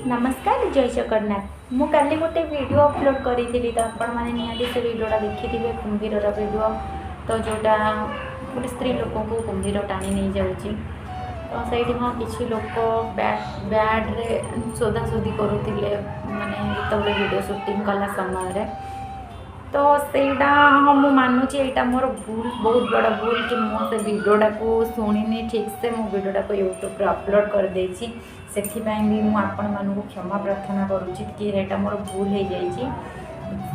नमस्कार जय जगन्नाथ। मु काली गोटे वीडियो अपलोड करी तो आपण मैंने निहाती से वीडियोटा देखिथे कुंभीर वीडियो। तो जोटा गोटे स्त्री लोक को कुंभीर टाणी नहीं जाऊँगी तो सही हाँ किसी लोक बैड्रे सोधासोधी करुले माने जो वीडियो शूटिंग कला समय तो सेटा हाँ मुझे मानुची यहाँ मोर भूल बहुत बड़ा भूल कि मुझे वीडियोटा को शुणी ठीक से मो वीडियोटा को यूट्यूब अपलोड कर देछि। से भी मुझे क्षमा प्रार्थना करुँची कि यहाँ मोर भूल हो जाइए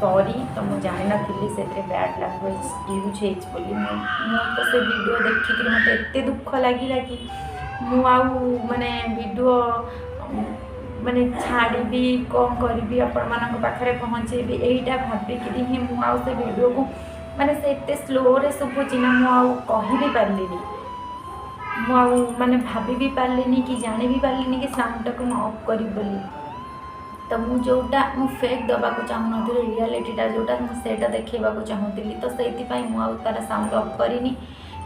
सॉरी। तो मुझे जानी नी से बैड लैंग्वेज यूज होली तो से वीडियो देखिक मत एत दुख लगे कि माने वीडियो माने छाड़ी कौन करी आपण मान पाखे पहुँचेबी यहीटा भाविक ही मुझे वीडियो को माने से एत स्लो रे शुभुची ना मुझे भी पार्ली माने भाभी भी पार्ली कि जानी भी पार्ली कि साउंड टाक अफ करी बोली। तो मुझे जोटा फेक दबाक चाहूँ रियलिटीटा जोटा मुझे देखा चाहूली तो से तार साउंड अफ करनी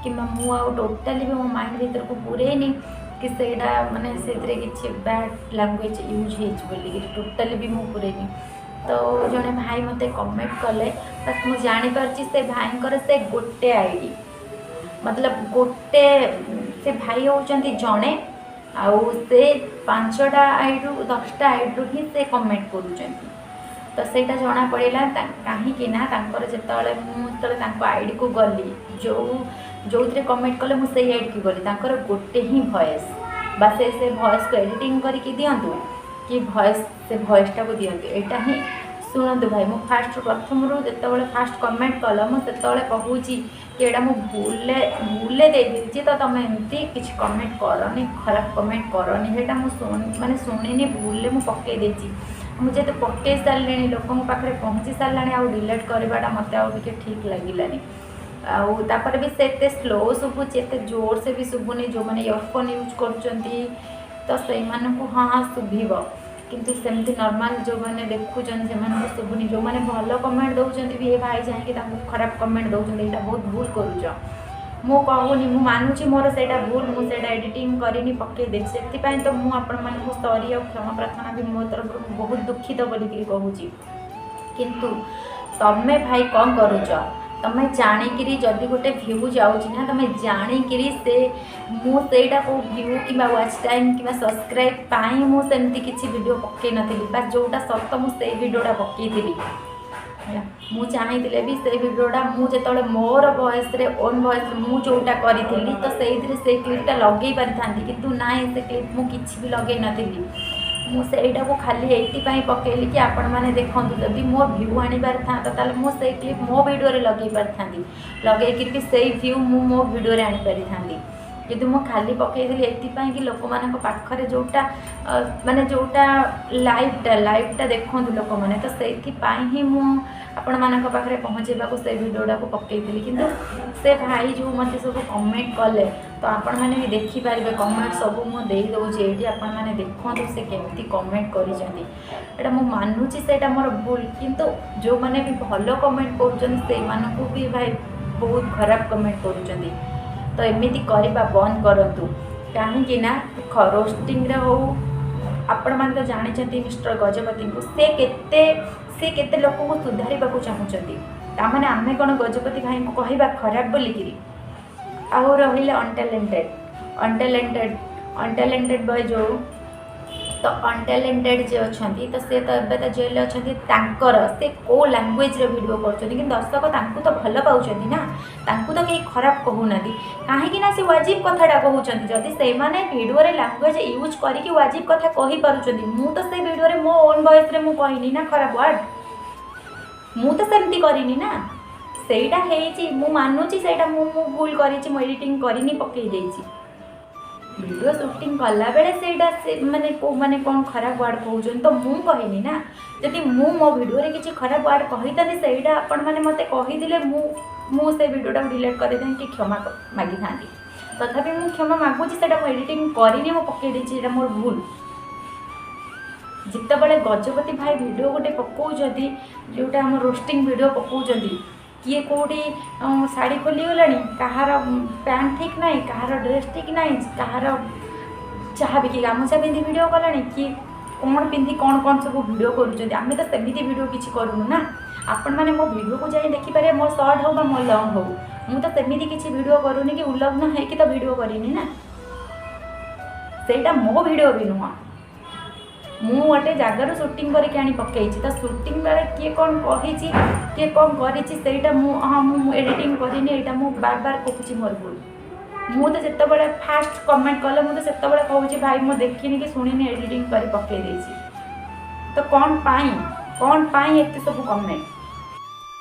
कि मुझे टोटाली भी मो माइंड भीतर को पूरेनी कि सेटा माने से किसी bad language use Holi totally भी मुझे पूरेनी। तो जड़े भाई मत कमेंट कले बस मुझे जानीपारी से भाई से गोटे आईडी मतलब गोटे से भाई होती जड़े आउ से 5टा आईडू 10टा आईडू ही से कमेंट करुँच तो सहीटा जना पड़ा कहीं जो आईडी को गली जो थे कमेंट कले मुझे आईडी को गली गोटे ही भॉइस बस से भॉइस को एडिटिंग करके दिंतु कि भॉइस से भॉइसटा को दिंतु यहाँ ही शुणु भाई मुझे फास्ट प्रथम रू जो फास्ट कमेंट कल मुझे कहूँ कि यहाँ मुझे भूले दे देती तो तुम एमती किसी कमेंट करनी खराब कमेंट करनी यहाँ मुझे माने शुणी भूले मुझे पकई देती मुझे तो पकई सारे लोक पाखे पहुँची सारे आउ डिलीट करवाटा मत आगे ठीक लगिलानी आउर भी से एत स्लो शुभुची एत जोर से भी शुभुनी जो मैंने इयरफोन यूज कर से हाँ शुभ किंतु सेमती नॉर्मल जो मैंने देखुं से शुभुनी जो मैंने भल कमेंट दौरान भी ये भाई जाकि खराब कमेंट दौरान यहाँ बहुत भूल करुच मु कहूनी मु मानुची मोर से भूल मुझे एडिटिंग करनी पकई दे से तो मुझे सॉरी और क्षमा प्रार्थना भी मो तरफ बहुत दुखित बोलिक कहूँ किंतु तमें भाई कौन करुच तमें जाणिकी जदि गोटे भ्यू जाऊँगी ना तुम्हें जाणिकी से मुझेटा को भ्यू कि वाच टाइम कि सब्सक्राइब पाई मुझे किसी वीडियो पकई नी बस जोटा सत मुझे वीडियोटा पकई मुझे चाहिए भी से वीडियोटा मुझे मोर वॉइस रे ओन वॉइस मुझे जोटा करी तो से क्लिपटा लगे पारि था किंतु ना से क्लिप मुझे भी लगे नी मुझेटा को खाली ये पकेली कि आपण मैंने देखूँ जदि मो भ्यू आनबार था मुझे क्लिप मो वीडियो लगे पारि था लगे भी से भ्यू मो वीडियो आनीपारि था कि मुझे खाली पकईदी ये कि लोक मान पाखे जोटा माने जोटा लाइवटा देखूँ लोक मैंने तो से ही आपण मान पाखे पहुँचेबा से वीडियोटा को पकईदी किंतु से भाई जो मत सब कमेंट कले तो आपण मैंने भी देखिपारे कमेंट सब मुझे दौचे ये आपण मैंने देखूँ से केमती कमेंट कर मानुची से मोर भूल किंतु जो मैंने भी भल कमेंट कर भी भाई बहुत खराब कमेंट कर तो एमती करवा बंद करूँ कहीं रोस्टिंग हो आपण मैंने तो जानते मिस्टर गजपति को से केते लोक को सुधार चाहूँगी ताने आम कौन गजपति भाई को कहवा खराब बोलिकी आउ रही अनटैलेंटेड बॉय जो तो अनटैलेंटेड जे अच्छा तो सी तो एवं तो जेल अच्छा से कौ लैंग्वेज वीडियो कर दर्शक तो भल पाँच ना तो कहीं खराब कहूना कहीं से वाजिब कथाटा कहते जदि से वीडियो लैंग्वेज यूज करके वाजिब कथा कहीपे मु तो से वीडियो मो ओन वॉइस रे मु कहनी ना खराब वर्ड मु तो सेमती करनी ना सेटा है मु मानुची से भूल करी एडिटिंग करनी पकई देछि वीडियो शूटिंग कला बेले से माने कौन खराब वर्ड कहते तो मुझे कहनी ना जदि मो वीडियो रे किसी खराब वर्ड कही था आपण मैंने मत कहीदे मुझे वीडियोटा डिलीट कर कि क्षमा मागी था तथापि मुझे क्षमा मागुची से एडिटिंग करनी मो पकई देछि मोर भूल जिते बड़े गजपति भाई वीडियो गोटे पकाउं जोटा आम रोस्टिंग वीडियो पकाउं किए कौटी शाढ़ी खोलीगला कहार पैंट ठीक ना कहार ड्रेस ठीक ना कहार जहाँ भी कि गामुछा पिंधि वीडियो कला कि कौन पिंधि कौन कौन सब वीडियो करूँ आम तो सेमती वीडियो किसी करूँ ना आपण मैंने मो वीडियो को जाई देखिपारे मो शॉर्ट हो मो लॉन्ग हो मु तो सेमती किसी वीडियो करूनी कि उल्लग्न है कि तो वीडियो करनी ना सेटा मो वीडियो भी नुह मु गोटे जगार सुटिंग करके आनी पकई तो सुटिंग बेले किए कौन कही किए कौन करीटा हाँ मु एडिटिंग करनी यहाँ मुझे बार बार कहूँ मोर भूल मु तो जिते फास्ट कमेंट कले मुझे से कहूँ भाई मैं देखनी कि शुणी एडिटिंग कर पकई तो कौन पाई एत सब कमेंट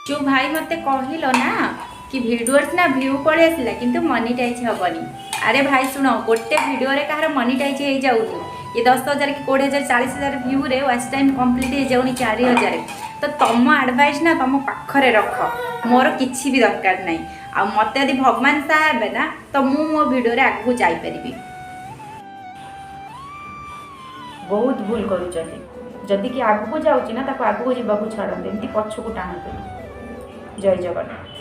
जो भाई मत कहल ना कि भिडियोस ना व्यू पड़े आसला किंतु मनिटाइज हेनी अरे भाई शुण गोटे भिडियो कहार मनिटाइज हो जाऊनी ये 10,000 कि 20,000 40,000 व्यू रे वाच टाइम कंप्लीट हो जाऊनी 4,000 तो तुम एडवाइस ना तुम पाखरे रख मोर किसी भी दरकार नहीं आ मत यदि भगवान साहे ना तो मु मो भिडियो आगू जापरि बहुत भूल करुँच कि आगू जाऊँगी ना आगू जावाक छाड़ते एमती पछकू टाणते जय जगन्नाथ।